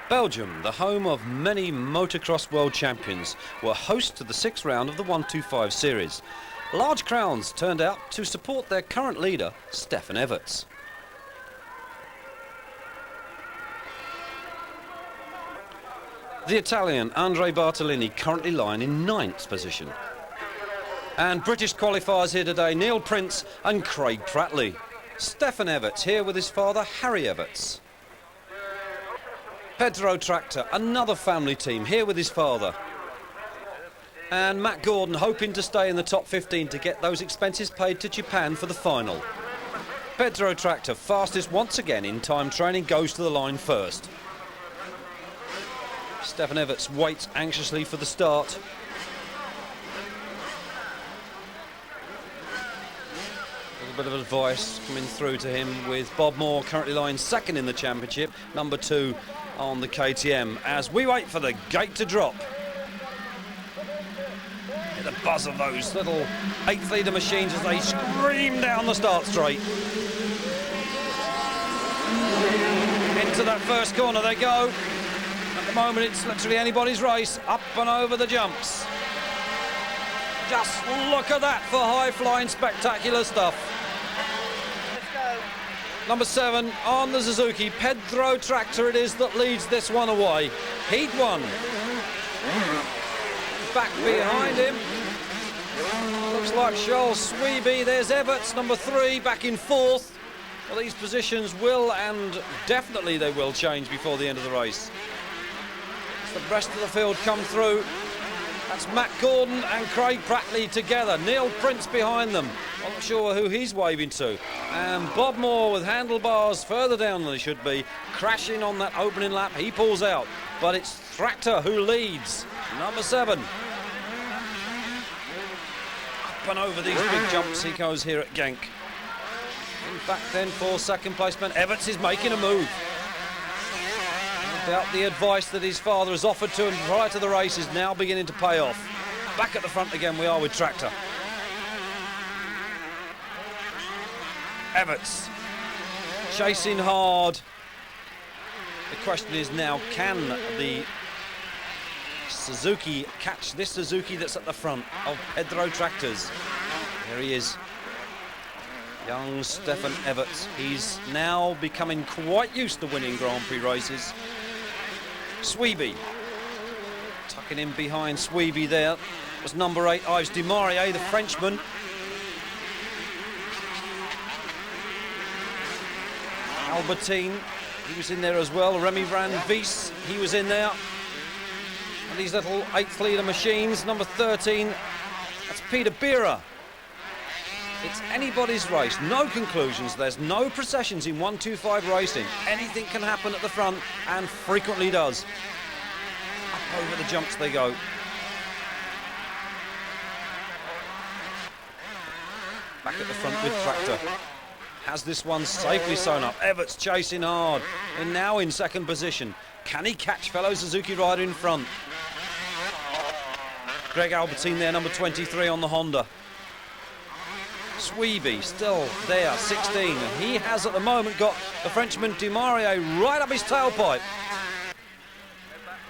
Belgium, the home of many motocross world champions, were host to the 6th round of the 125 series. Large crowds turned out to support their current leader, STEFAN EVERTS. The Italian Andrea Bartolini currently lying in 9th position. And British qualifiers here today, Neil Prince and Craig Prattley. STEFAN EVERTS here with his father, Harry EVERTS. PEDRO Tractor, another family team, here with his father. And Matt Gordon hoping to stay in the top 15 to get those expenses paid to Japan for the final. PEDRO Tractor, fastest once again in time training, goes to the line first. STEFAN EVERTS waits anxiously for the start. A little bit of advice coming through to him with Bob Moore currently lying second in the championship, number 2 on the KTM, as we wait for the gate to drop. Hear the buzz of those little 8th-litre machines as they scream down the start straight. Into that first corner they go. At the moment it's literally anybody's race, up and over the jumps. Just look at that for high-flying, spectacular stuff. Number 7 on the Suzuki, PEDRO Tractor it is that leads this one away. Heat 1. Back behind him. Looks like Charles Sweeby. There's EVERTS, number 3, back in 4th. Well, these positions will, and definitely they will, change before the end of the race. As the rest of the field come through, that's Matt Gordon and Craig Prattley together. Neil Prince behind them. I'm not sure who he's waving to. And Bob Moore with handlebars further down than they should be, crashing on that opening lap. He pulls out, but it's Tractor who leads. Number 7. Up and over these big jumps he goes here at Genk. In fact, then for second placement, EVERTS is making a move. No doubt the advice that his father has offered to him prior to the race is now beginning to pay off. Back at the front again we are with Tractor. EVERTS chasing hard. The question is now, can the Suzuki catch this Suzuki that's at the front of PEDRO Tractors? There he is. Young STEFAN EVERTS. He's now becoming quite used to winning Grand Prix races. Sweeby. Tucking in behind Sweeby there was number 8, YVES DEMARIA, the Frenchman. Albertine, he was in there as well. Remy Van Vries, he was in there. And these little 8th-litre machines, number 13, that's PEDRO. It's anybody's race, no conclusions, there's no processions in 125 racing. Anything can happen at the front, and frequently does. Up over the jumps they go. Back at the front with Tractor. Has this one safely sewn up. EVERTS chasing hard, and now in second position. Can he catch fellow Suzuki rider in front? Greg Albertine there, number 23 on the Honda. Sweeby still there, 16. And he has at the moment got the Frenchman DEMARIA right up his tailpipe.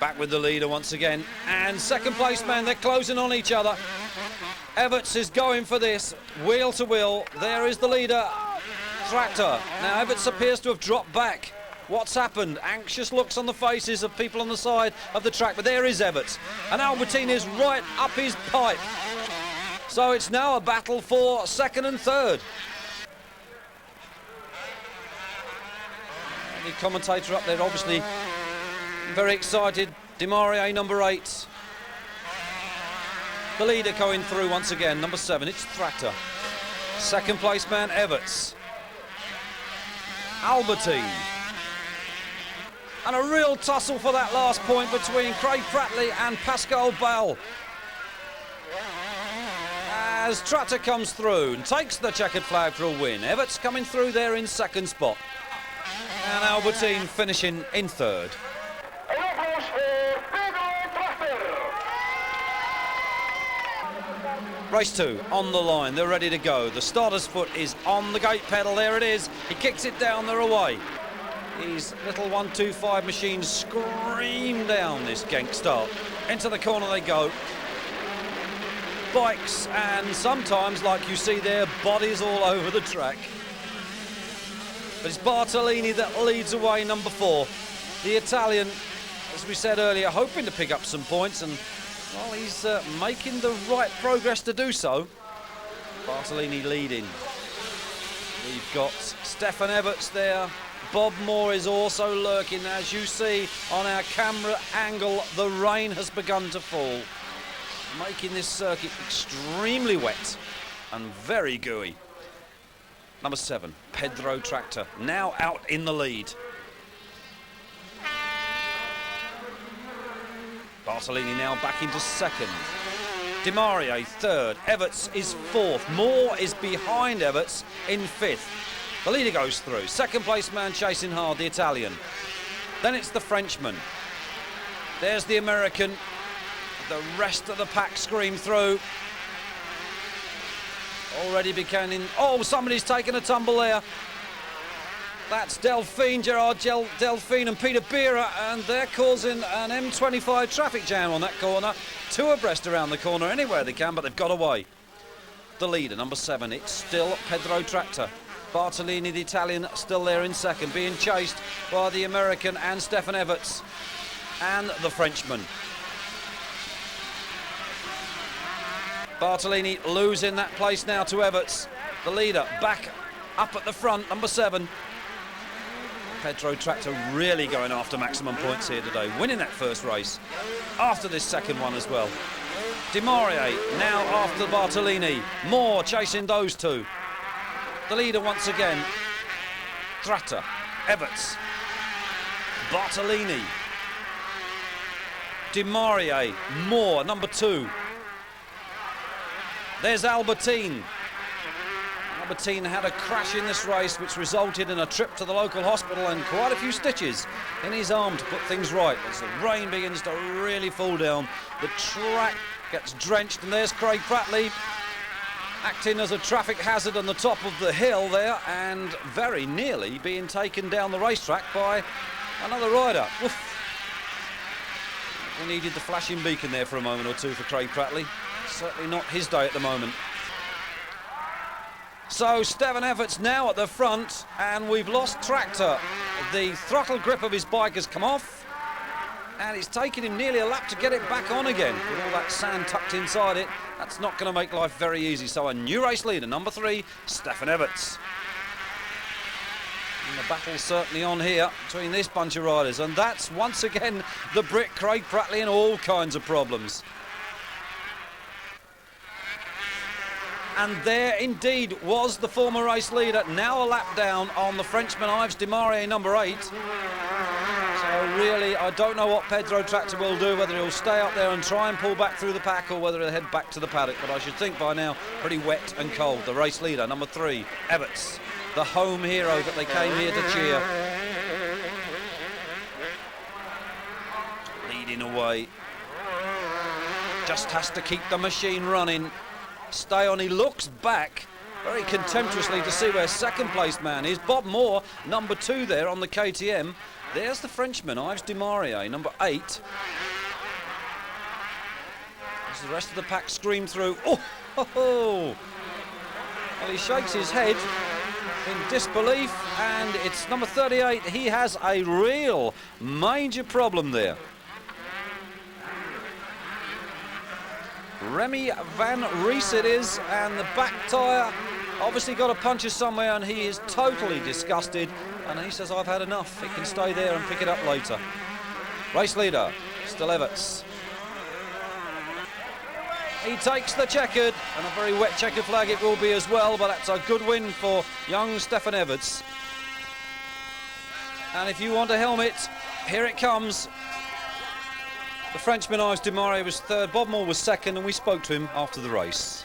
Back with the leader once again. And second place man, they're closing on each other. EVERTS is going for this, wheel to wheel. There is the leader, Tractor. Now EVERTS appears to have dropped back. What's happened? Anxious looks on the faces of people on the side of the track, but there is EVERTS. And Albertine is right up his pipe. So it's now a battle for second and third. And the commentator up there obviously very excited. DEMARIA number 8. The leader going through once again, number 7, it's Tractor. Second place man, EVERTS. Albertine. And a real tussle for that last point between Craig Prattley and Pascal Bell. As Tractor comes through and takes the checkered flag for a win. EVERTS coming through there in second spot. And Albertine finishing in third. Race 2 on the line, they're ready to go. The starter's foot is on the gate pedal, there it is. He kicks it down, they're away. His little 125 machines scream down this Genk start. Into the corner they go. Bikes, and sometimes, like you see there, bodies all over the track. But it's Bartolini that leads away, number 4. The Italian, as we said earlier, hoping to pick up some points, and well, he's making the right progress to do so. Bartolini leading. We've got Stefan EVERTS there. Bob Moore is also lurking. As you see on our camera angle, the rain has begun to fall, making this circuit extremely wet and very gooey. Number 7, Pedro Tractor, now out in the lead. Bartolini now back into second. DEMARIA third. EVERTS is fourth. Moore is behind EVERTS in fifth. The leader goes through. Second place man chasing hard, the Italian. Then it's the Frenchman. There's the American. The rest of the pack scream through. Already beginning. Oh, somebody's taken a tumble there. That's Delphine, Gerard Delphine and Peter Bera, and they're causing an M25 traffic jam on that corner. 2 abreast around the corner anywhere they can, but they've got away. The leader, number 7, it's still Pedro Tractor. Bartolini, the Italian, still there in second, being chased by the American and Stefan EVERTS and the Frenchman. Bartolini losing that place now to EVERTS. The leader back up at the front, number 7. Pedro Tractor really going after maximum points here today, winning that first race after this second one as well. DEMARIA now after Bartolini. Moore chasing those two. The leader once again. Tractor, EVERTS, Bartolini, DEMARIA, Moore, number 2. There's Albertine. Albertine had a crash in this race which resulted in a trip to the local hospital and quite a few stitches in his arm to put things right. As the rain begins to really fall down, the track gets drenched, and there's Craig Prattley acting as a traffic hazard on the top of the hill there and very nearly being taken down the racetrack by another rider. Oof. We needed the flashing beacon there for a moment or two for Craig Prattley. Certainly not his day at the moment. So Stefan EVERTS now at the front, and we've lost Tractor. The throttle grip of his bike has come off, and it's taken him nearly a lap to get it back on again. With all that sand tucked inside it, that's not going to make life very easy. So a new race leader, number 3, Stefan EVERTS. And the battle's certainly on here between this bunch of riders, and that's once again the Brit Craig Prattley in all kinds of problems. And there indeed was the former race leader, now a lap down on the Frenchman YVES DEMARIA, number 8. So really, I don't know what Pedro Tractor will do, whether he'll stay up there and try and pull back through the pack or whether he'll head back to the paddock. But I should think by now, pretty wet and cold. The race leader, number 3, EVERTS, the home hero that they came here to cheer. Leading away. Just has to keep the machine running. Stay on. He looks back very contemptuously to see where second place man is. Bob Moore, number 2 there on the KTM. There's the Frenchman, YVES DEMARIA, number 8. As the rest of the pack scream through. Oh, ho, ho. Well, he shakes his head in disbelief, and it's number 38. He has a real major problem there. Remy Van Ries it is, and the back tyre obviously got a puncture somewhere, and he is totally disgusted, and he says, I've had enough. He can stay there and pick it up later. Race leader, still EVERTS. He takes the checkered, and a very wet checkered flag it will be as well, but that's a good win for young Stefan EVERTS. And if you want a helmet, here it comes. The Frenchman YVES DEMARIA was 3rd, Bob Moore was 2nd, and we spoke to him after the race.